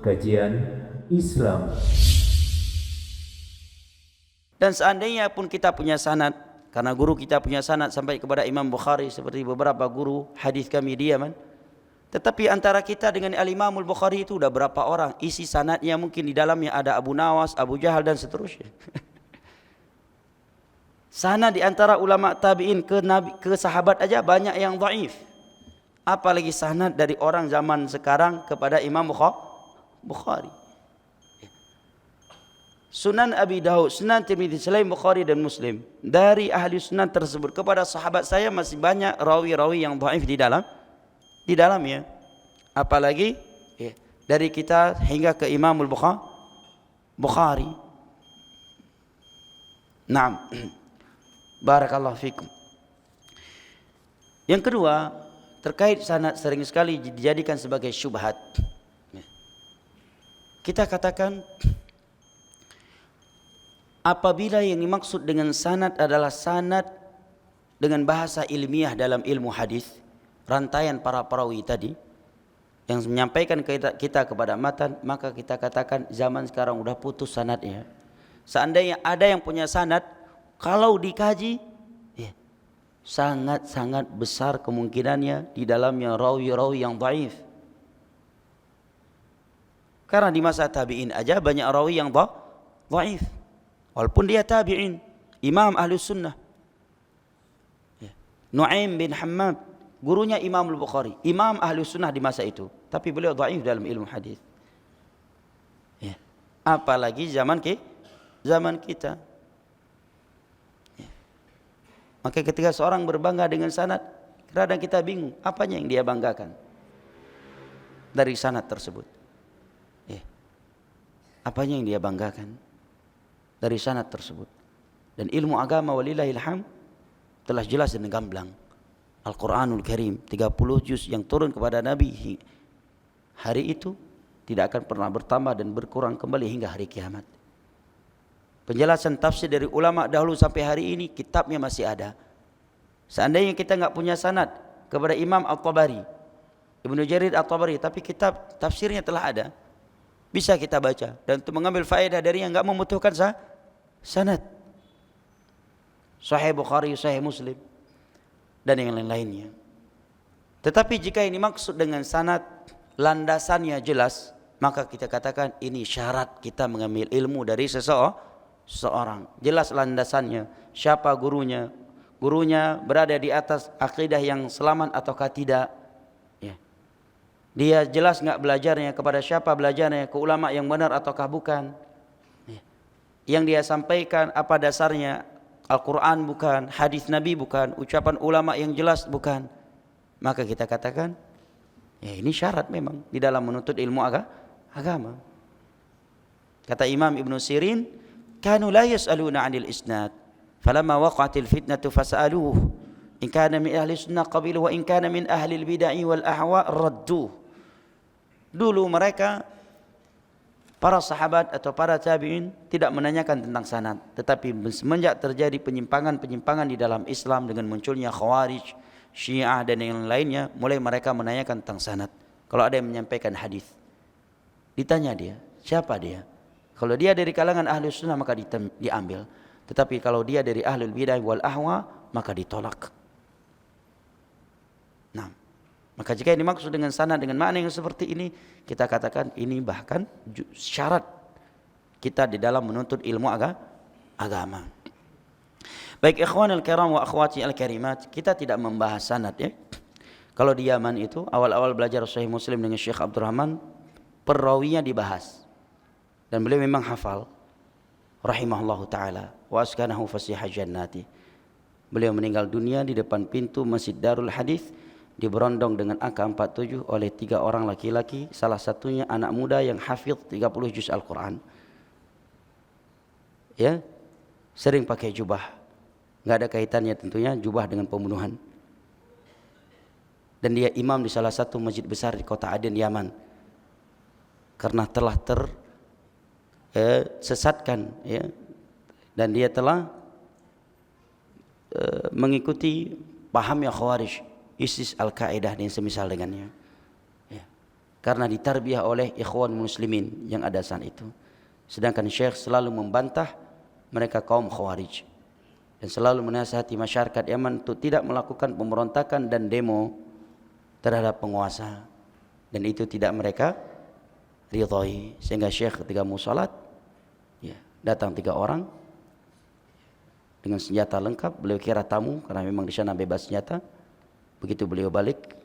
Kajian Islam. Dan seandainya pun kita punya sanad, karena guru kita punya sanad sampai kepada Imam Bukhari seperti beberapa guru hadis kami di Yaman, tetapi antara kita dengan Al-Imam Al-Bukhari itu udah berapa orang, isi sanadnya mungkin di dalamnya ada Abu Nawas, Abu Jahal dan seterusnya. Sanad di antara ulama tabi'in ke nabi, ke sahabat aja banyak yang dhaif. Apalagi sanad dari orang zaman sekarang kepada Imam Bukhari. Sunan Abi Daud, Sunan Tirmidzi, selain Bukhari dan Muslim, dari ahli sunan tersebut kepada sahabat saya masih banyak rawi-rawi yang dhaif di dalamnya. Apalagi dari kita hingga ke Imam Bukhari. Naam. Barakallahu fikum. Yang kedua, terkait sanad sering sekali dijadikan sebagai syubhat. Kita katakan apabila yang dimaksud dengan sanad adalah sanad dengan bahasa ilmiah dalam ilmu hadis, rantaian para perawi tadi yang menyampaikan kita kepada matan, maka kita katakan zaman sekarang udah putus sanadnya. Seandainya ada yang punya sanad, kalau dikaji sangat-sangat besar kemungkinannya di dalamnya rawi-rawi yang dhaif. Karena di masa tabi'in aja banyak rawi yang dhaif. Walaupun dia tabi'in, imam ahlus sunnah. Nu'aim bin Hammad, gurunya Imam Al-Bukhari, imam ahlus sunnah di masa itu. Tapi beliau dhaif dalam ilmu hadis. Apalagi zaman kita. Maka ketika seorang berbangga dengan sanad, kadang kita bingung, apanya yang dia banggakan dari sanad tersebut. Apanya yang dia banggakan dari sanad tersebut. Dan ilmu agama walillahil hamd telah jelas dan gamblang. Al-Quranul Karim 30 juz yang turun kepada Nabi hari itu tidak akan pernah bertambah dan berkurang kembali hingga hari kiamat. Penjelasan tafsir dari ulama dahulu sampai hari ini kitabnya masih ada. Seandainya kita enggak punya sanad kepada Imam At-Tabari, Ibnu Jarir At-Tabari, tapi kitab tafsirnya telah ada, bisa kita baca dan untuk mengambil faedah dari yang enggak membutuhkan sanad. Sahih Bukhari, Sahih Muslim dan yang lain-lainnya. Tetapi jika ini maksud dengan sanad landasannya jelas, maka kita katakan ini syarat kita mengambil ilmu dari seseorang. Jelas landasannya, siapa gurunya, gurunya berada di atas akidah yang selamat ataukah tidak. Dia jelas enggak belajarnya, kepada siapa belajarnya, ke ulama yang benar ataukah bukan. Yang dia sampaikan apa dasarnya, Al-Quran bukan, hadis Nabi bukan, ucapan ulama yang jelas bukan. Maka kita katakan ini syarat memang di dalam menuntut ilmu agama. Kata Imam Ibn Sirin, kanu la yas'aluna 'anil isnad falamma waqa'atil fitnatu fas'aluhu in kana min ahli sunnah qabilu wa in kana min ahli al-bid'ah wal ahwa raddu. Dulu mereka para sahabat atau para tabi'in tidak menanyakan tentang sanad, tetapi semenjak terjadi penyimpangan-penyimpangan di dalam Islam dengan munculnya Khawarij, Syiah dan yang lainnya, mulai mereka menanyakan tentang sanad. Kalau ada yang menyampaikan hadis, ditanya dia, siapa dia? Kalau dia dari kalangan ahli sunnah maka diambil, tetapi kalau dia dari ahlul bidah wal ahwa maka ditolak. Nah, maka jika ini maksud dengan sanad dengan makna yang seperti ini, kita katakan ini bahkan syarat kita di dalam menuntut ilmu agama. Baik ikhwan al-kiram wa akhwati al-karimat, kita tidak membahas sanad ya. Kalau di Yaman itu awal-awal belajar Sahih Muslim dengan Syekh Abdurrahman, perawinya dibahas. Dan beliau memang hafal rahimahullahu taala wa askanahu fasihah jannati. Beliau meninggal dunia di depan pintu Masjid Darul Hadis, diberondong dengan AK-47 oleh 3 orang laki-laki, salah satunya anak muda yang hafidh 30 juz Al-Quran. Ya, sering pakai jubah. Enggak ada kaitannya tentunya jubah dengan pembunuhan. Dan dia imam di salah satu masjid besar di kota Aden, Yaman. Karena telah tersesatkan ya, dan dia telah mengikuti pahamnya Khawarij, ISIS, Al-Qaeda dan semisal dengannya. Ya. karena ditarbiyah oleh ikhwan muslimin yang ada saat itu. Sedangkan Syekh selalu membantah mereka kaum Khawarij dan selalu menasihati masyarakat Yaman untuk tidak melakukan pemberontakan dan demo terhadap penguasa, dan itu tidak mereka ridhoi. Sehingga Syekh ketika mau salat, ya, datang 3 orang dengan senjata lengkap. Beliau kira tamu karena memang di sana bebas senjata. Begitu beliau balik,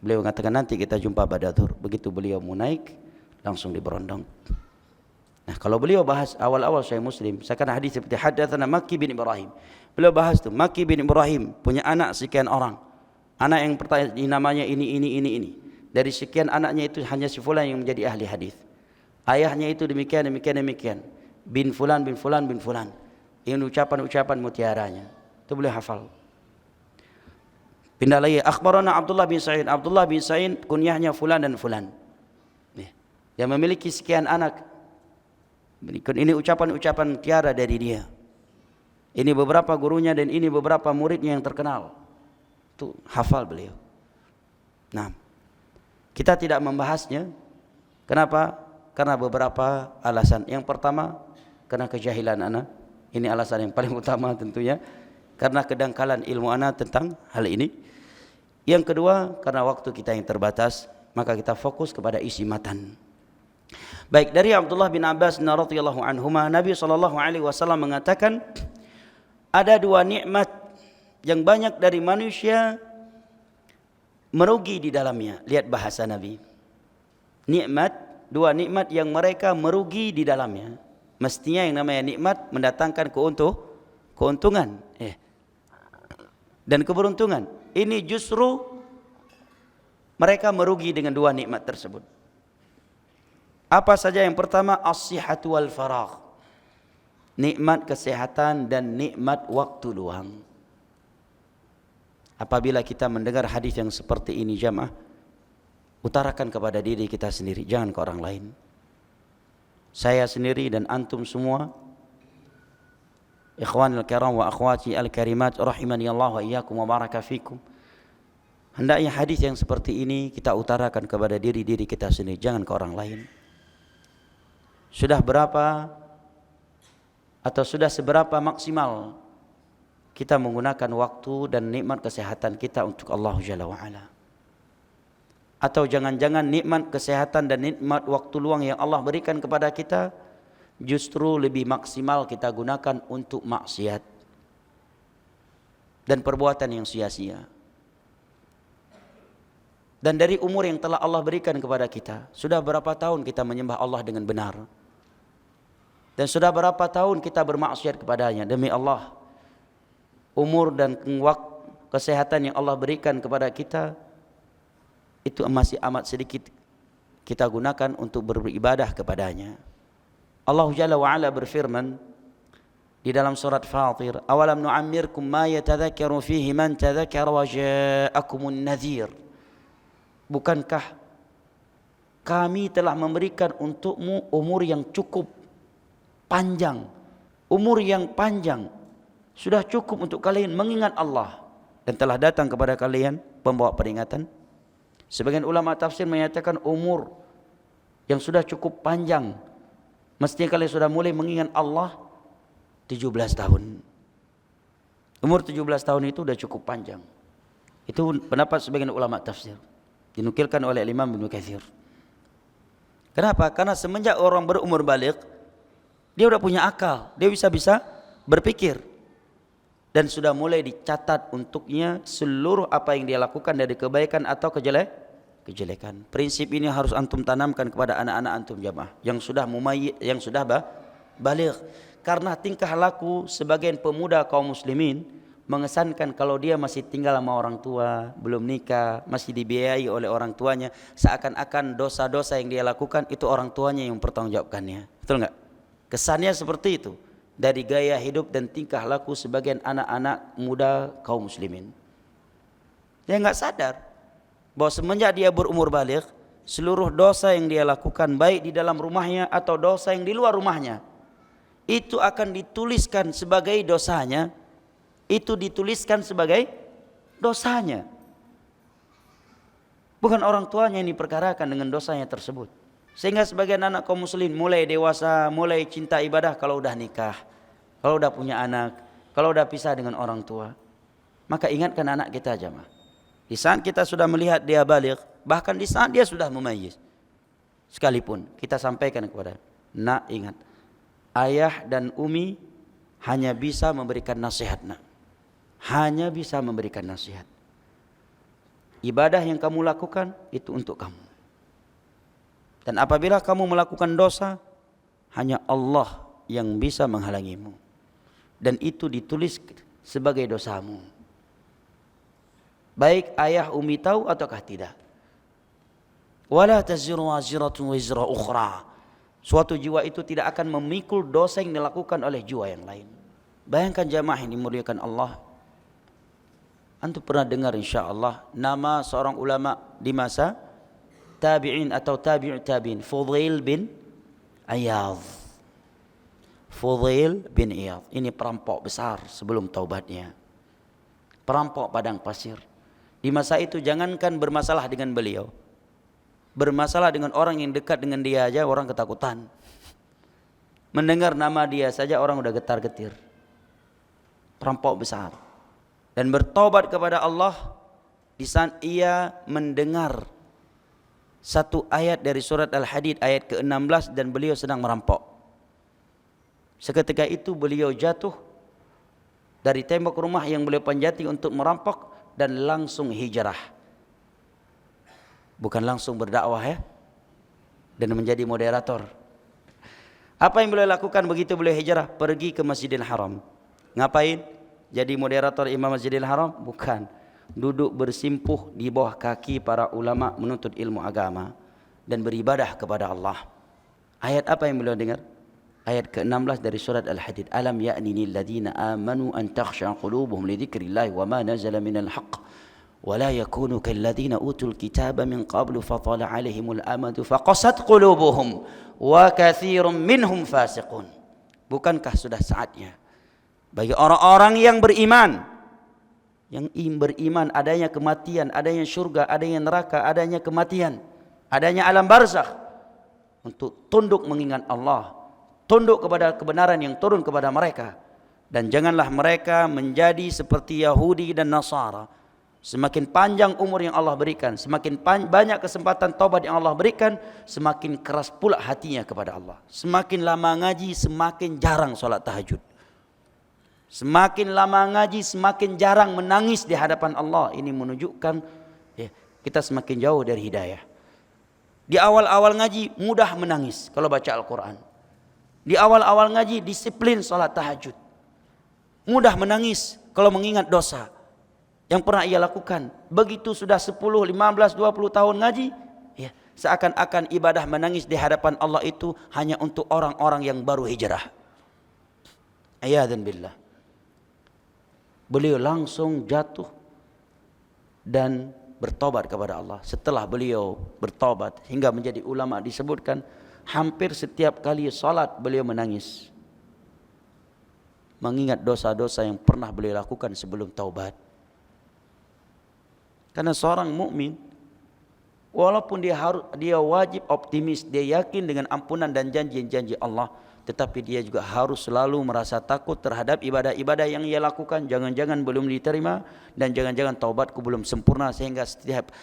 beliau mengatakan nanti kita jumpa pada zuhur. Begitu beliau mau naik, langsung diberondong. Nah, kalau beliau bahas awal-awal Sahih Muslim, seakan hadis seperti hadatsana Makki bin Ibrahim. Beliau bahas tuh Makki bin Ibrahim punya anak sekian orang. Anak yang pertama namanya ini. Dari sekian anaknya itu hanya si fulan yang menjadi ahli hadis. Ayahnya itu demikian. Bin fulan. Ini ucapan-ucapan mutiaranya. Itu boleh hafal. Pindah lagi, akhbarana Abdullah bin Sa'id. Abdullah bin Sa'id kunyahnya fulan dan fulan. Dia memiliki sekian anak. Ini ucapan-ucapan mutiara dari dia. Ini beberapa gurunya dan ini beberapa muridnya yang terkenal. Itu hafal beliau. Nah, kita tidak membahasnya. Kenapa? Karena beberapa alasan. Yang pertama, karena kejahilan anak. Ini alasan yang paling utama tentunya. Karena kedangkalan ilmu anak tentang hal ini. Yang kedua, karena waktu kita yang terbatas, maka kita fokus kepada isi matan. Baik, dari Abdullah bin Abbas radhiyallahu anhuma, Nabi SAW mengatakan, ada 2 nikmat yang banyak dari manusia merugi di dalamnya. Lihat bahasa Nabi. Nikmat, 2 nikmat yang mereka merugi di dalamnya. Mestinya yang namanya nikmat mendatangkan keuntungan dan keberuntungan. Ini justru mereka merugi dengan 2 nikmat tersebut. Apa saja? Yang pertama, as-sihhatu wal faragh. Nikmat kesehatan dan nikmat waktu luang. Apabila kita mendengar hadis yang seperti ini jamaah, utarakan kepada diri kita sendiri, jangan ke orang lain. Saya sendiri dan antum semua, ikhwanil kiram wa akhwati al-karimat, rahimani Allah wa iyyakum wa baraka fikum. Hendaknya hadis yang seperti ini kita utarakan kepada diri-diri kita sendiri, jangan ke orang lain. Sudah berapa atau sudah seberapa maksimal kita menggunakan waktu dan nikmat kesehatan kita untuk Allah Jalla wa Ala? Atau jangan-jangan nikmat kesehatan dan nikmat waktu luang yang Allah berikan kepada kita justru lebih maksimal kita gunakan untuk maksiat dan perbuatan yang sia-sia. Dan dari umur yang telah Allah berikan kepada kita, sudah berapa tahun kita menyembah Allah dengan benar? Dan sudah berapa tahun kita bermaksiat kepadanya? Demi Allah, umur dan kesehatan yang Allah berikan kepada kita itu masih amat sedikit kita gunakan untuk beribadah kepadanya. Allah Jalla wa Ala berfirman di dalam surat Fatir, awalam nu'ammirkum ma yatadhakkaru fihi man tadhakkara wa ja'akumun nadhir. Bukankah kami telah memberikan untukmu umur yang cukup panjang, umur yang panjang, sudah cukup untuk kalian mengingat Allah, dan telah datang kepada kalian pembawa peringatan. Sebagian ulama tafsir menyatakan umur yang sudah cukup panjang, mestinya kalian sudah mulai mengingat Allah 17 tahun. Umur 17 tahun itu sudah cukup panjang. Itu pendapat sebagian ulama tafsir, dinukilkan oleh Imam Ibnu Katsir. Kenapa? Karena semenjak orang berumur baligh, dia sudah punya akal, dia bisa berpikir, dan sudah mulai dicatat untuknya seluruh apa yang dia lakukan dari kebaikan atau kejelekan. Prinsip ini harus antum tanamkan kepada anak-anak antum jamaah yang sudah baligh. Karena tingkah laku sebagian pemuda kaum muslimin mengesankan kalau dia masih tinggal sama orang tua, belum nikah, masih dibiayai oleh orang tuanya, seakan-akan dosa-dosa yang dia lakukan itu orang tuanya yang bertanggungjawabkannya. Betul enggak? Kesannya seperti itu dari gaya hidup dan tingkah laku sebagian anak-anak muda kaum muslimin. Dia enggak sadar bahwa semenjak dia berumur baligh, seluruh dosa yang dia lakukan baik di dalam rumahnya atau dosa yang di luar rumahnya itu akan dituliskan sebagai dosanya. Itu dituliskan sebagai dosanya. Bukan orang tuanya yang diperkarakan dengan dosanya tersebut. Sehingga sebagian anak kaum muslim mulai dewasa, mulai cinta ibadah kalau udah nikah, kalau udah punya anak, kalau udah pisah dengan orang tua. Maka ingatkan anak kita jemaah. Di saat kita sudah melihat dia baligh, bahkan di saat dia sudah mumayyiz, sekalipun kita sampaikan kepada, nak ingat, ayah dan umi hanya bisa memberikan nasihat, nak. Hanya bisa memberikan nasihat. Ibadah yang kamu lakukan itu untuk kamu. Dan apabila kamu melakukan dosa, hanya Allah yang bisa menghalangimu. Dan itu ditulis sebagai dosamu. Baik ayah umi tahu ataukah tidak. Wala taziru waziratun wizra ukhra. Suatu jiwa itu tidak akan memikul dosa yang dilakukan oleh jiwa yang lain. Bayangkan jamaah yang dimuliakan Allah. Antum pernah dengar insyaallah nama seorang ulama di masa tabi'in atau tabi'ut tabi'in, Fudail bin Iyadh. Fudail bin Iyadh ini perampok besar sebelum taubatnya. Perampok padang pasir. Di masa itu jangankan bermasalah dengan beliau, bermasalah dengan orang yang dekat dengan dia aja orang ketakutan. Mendengar nama dia saja orang udah getar-getir. Perampok besar. Dan bertobat kepada Allah di saat ia mendengar satu ayat dari surat Al-Hadid ayat ke-16 dan beliau sedang merampok. Seketika itu beliau jatuh dari tembok rumah yang beliau panjati untuk merampok dan langsung hijrah. Bukan langsung berdakwah ya, dan menjadi moderator. Apa yang beliau lakukan begitu beliau hijrah? Pergi ke Masjidil Haram. Ngapain? Jadi moderator Imam Masjidil Haram? Bukan. Duduk bersimpuh di bawah kaki para ulama menuntut ilmu agama dan beribadah kepada Allah. Ayat apa yang beliau dengar? Ayat ke-16 dari surat Al-Hadid. Alam ya'ni lil ladzina amanu an takhsha qulubuhum li dzikrillah wa ma nazala minal haqq wa la yakunu kal ladzina utul kitaba min qablu fatala 'alaihimul amadu faqasat qulubuhum wa katsirum minhum fasiqun. Bukankah sudah saatnya bagi orang-orang yang beriman, adanya kematian, adanya surga, adanya neraka, adanya kematian, adanya alam barzakh, untuk tunduk mengingat Allah, tunduk kepada kebenaran yang turun kepada mereka. Dan janganlah mereka menjadi seperti Yahudi dan Nasara. Semakin panjang umur yang Allah berikan, semakin banyak kesempatan taubat yang Allah berikan, semakin keras pula hatinya kepada Allah. Semakin lama ngaji, semakin jarang sholat tahajud. Semakin lama ngaji, semakin jarang menangis di hadapan Allah. Ini menunjukkan ya, kita semakin jauh dari hidayah. Di awal-awal ngaji mudah menangis kalau baca Al-Quran. Di awal-awal ngaji disiplin sholat tahajud. Mudah menangis kalau mengingat dosa yang pernah ia lakukan. Begitu sudah 10, 15, 20 tahun ngaji, ya, seakan-akan ibadah menangis di hadapan Allah itu hanya untuk orang-orang yang baru hijrah. A'yadzan billah. Beliau langsung jatuh dan bertobat kepada Allah. Setelah beliau bertobat hingga menjadi ulama, disebutkan hampir setiap kali salat beliau menangis, mengingat dosa-dosa yang pernah beliau lakukan sebelum taubat. Karena seorang mukmin walaupun dia wajib optimis, dia yakin dengan ampunan dan janji-janji Allah, tetapi dia juga harus selalu merasa takut terhadap ibadah-ibadah yang ia lakukan. Jangan-jangan belum diterima dan jangan-jangan taubatku belum sempurna, sehingga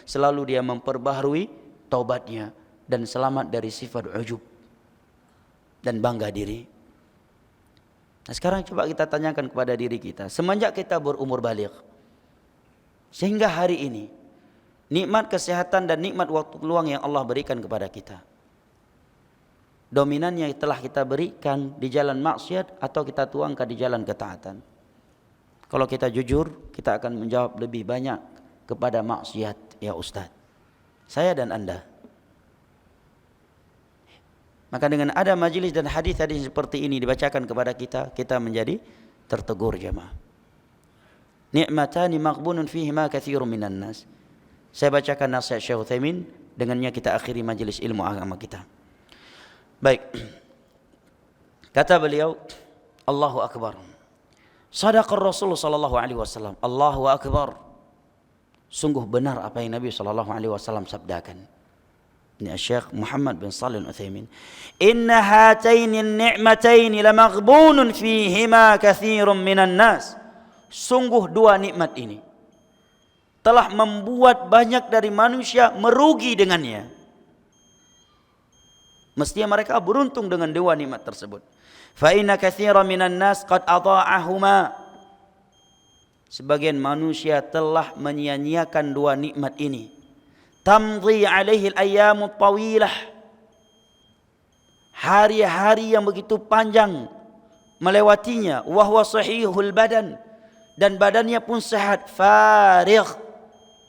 selalu dia memperbaharui taubatnya dan selamat dari sifat ujub dan bangga diri. Nah, sekarang coba kita tanyakan kepada diri kita, semenjak kita berumur baligh sehingga hari ini, nikmat kesehatan dan nikmat waktu luang yang Allah berikan kepada kita, dominannya telah kita berikan di jalan maksiat atau kita tuangkan di jalan ketaatan? Kalau kita jujur, kita akan menjawab lebih banyak kepada maksiat, ya Ustaz, saya dan Anda. Maka dengan ada majelis dan hadis-hadis seperti ini dibacakan kepada kita, kita menjadi tertegur jemaah. Ni'matani maqbunun fihima katsirun minan nas. Saya bacakan nasihat Syekh Utsaimin, dengannya kita akhiri majelis ilmu agama kita. Baik. Kata beliau, Allahu Akbar. Sadaqar Rasul sallallahu alaihi wasallam. Allahu Akbar. Sungguh benar apa yang Nabi SAW sabdakan. Ini Syekh Muhammad bin Shalih Al-Utsaimin. Inna hataini ni'mataini lamaghbunun fihima katsirun minan nas. Sungguh dua nikmat ini telah membuat banyak dari manusia merugi dengannya. Mestinya mereka beruntung dengan dua nikmat tersebut. Fa inna katsiran minan nas qad adha'ahuma. Sebagian manusia telah menyia-nyiakan dua nikmat ini. Tamdhi alaihi al-ayyamut tawilah. Hari-hari yang begitu panjang melewatinya, wa huwa sahihul badan, dan badannya pun sehat, farigh,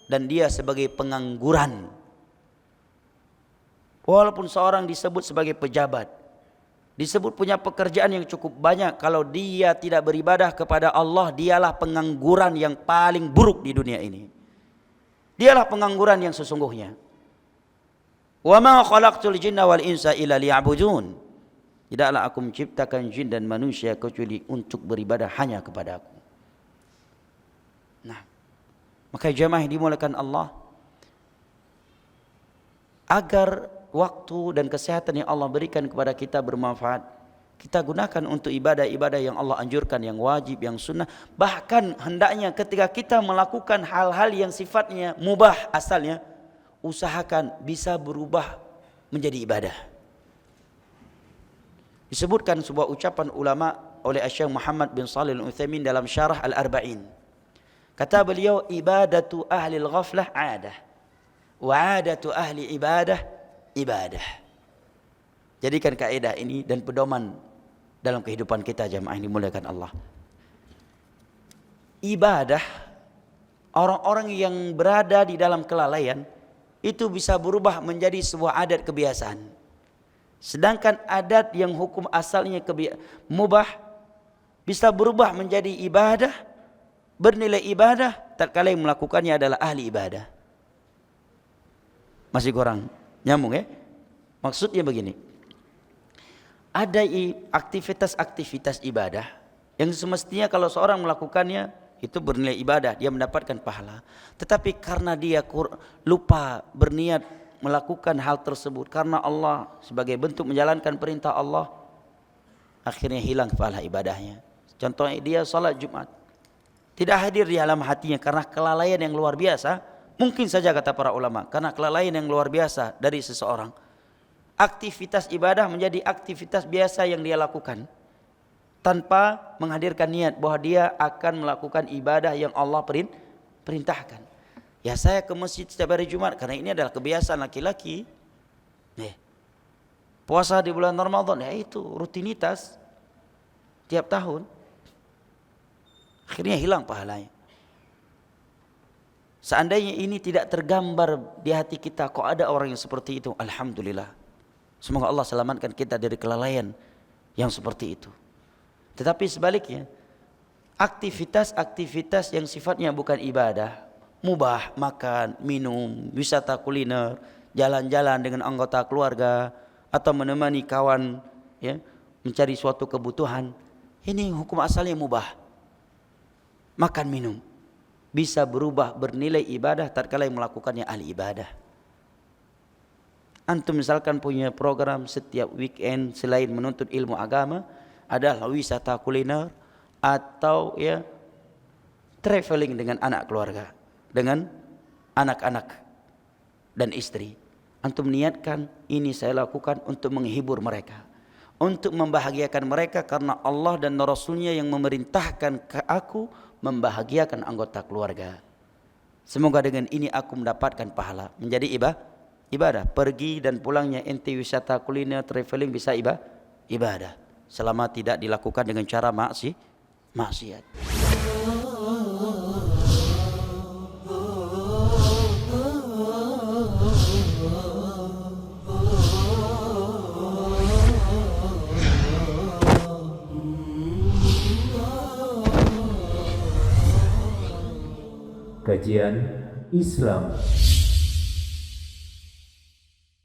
dan dia sebagai pengangguran. Walaupun seorang disebut sebagai pejabat, disebut punya pekerjaan yang cukup banyak, kalau dia tidak beribadah kepada Allah, dialah pengangguran yang paling buruk di dunia ini. Dialah pengangguran yang sesungguhnya. Wa ma khalaqtul jinna wal insa illa liya'budun. Tidaklah aku menciptakan jin dan manusia kecuali untuk beribadah hanya kepada aku. Nah, maka jamaah yang dimuliakan Allah, agar waktu dan kesehatan yang Allah berikan kepada kita bermanfaat, kita gunakan untuk ibadah-ibadah yang Allah anjurkan, yang wajib, yang sunnah. Bahkan hendaknya ketika kita melakukan hal-hal yang sifatnya mubah asalnya, usahakan bisa berubah menjadi ibadah. Disebutkan sebuah ucapan ulama oleh Syekh Muhammad bin Shalih Al-Utsaimin dalam Syarah Al-Arba'in. Kata beliau, ibadatu ahli al-ghaflah 'adah, wa 'adatu ahli ibadah ibadah. Jadikan kaidah ini dan pedoman dalam kehidupan kita jamaah yang dimuliakan Allah. Ibadah orang-orang yang berada di dalam kelalaian itu bisa berubah menjadi sebuah adat kebiasaan. Sedangkan adat yang hukum asalnya mubah bisa berubah menjadi ibadah, bernilai ibadah tatkala yang melakukannya adalah ahli ibadah. Masih kurang nyambung ya? Maksudnya begini. Ada aktivitas-aktivitas ibadah yang semestinya kalau seorang melakukannya itu bernilai ibadah, dia mendapatkan pahala. Tetapi karena dia lupa berniat melakukan hal tersebut karena Allah sebagai bentuk menjalankan perintah Allah, akhirnya hilang pahala ibadahnya. Contohnya dia salat Jumat, tidak hadir di dalam hatinya karena kelalaian yang luar biasa. Mungkin saja kata para ulama, karena kelalaian yang luar biasa dari seseorang, aktivitas ibadah menjadi aktivitas biasa yang dia lakukan tanpa menghadirkan niat bahwa dia akan melakukan ibadah yang Allah perintahkan. Ya, saya ke masjid setiap hari Jumat karena ini adalah kebiasaan laki-laki. Puasa di bulan Ramadan, ya itu rutinitas tiap tahun. Akhirnya hilang pahalanya. Seandainya ini tidak tergambar di hati kita, kok ada orang yang seperti itu, alhamdulillah. Semoga Allah selamatkan kita dari kelalaian yang seperti itu. Tetapi sebaliknya, aktivitas-aktivitas yang sifatnya bukan ibadah, mubah, makan, minum, wisata kuliner, jalan-jalan dengan anggota keluarga, atau menemani kawan ya, mencari suatu kebutuhan, ini hukum asalnya mubah. Makan, minum bisa berubah bernilai ibadah tatkala yang melakukannya ahli ibadah. Antum misalkan punya program setiap weekend selain menuntut ilmu agama adalah wisata kuliner atau ya traveling dengan anak keluarga, dengan anak-anak dan istri. Antum niatkan ini saya lakukan untuk menghibur mereka, untuk membahagiakan mereka karena Allah dan Rasulnya yang memerintahkan ke aku membahagiakan anggota keluarga. Semoga dengan ini aku mendapatkan pahala. Menjadi ibadah. Pergi dan pulangnya ente wisata kuliner, traveling bisa ibadah. Selama tidak dilakukan dengan cara maksiat. Kajian Islam.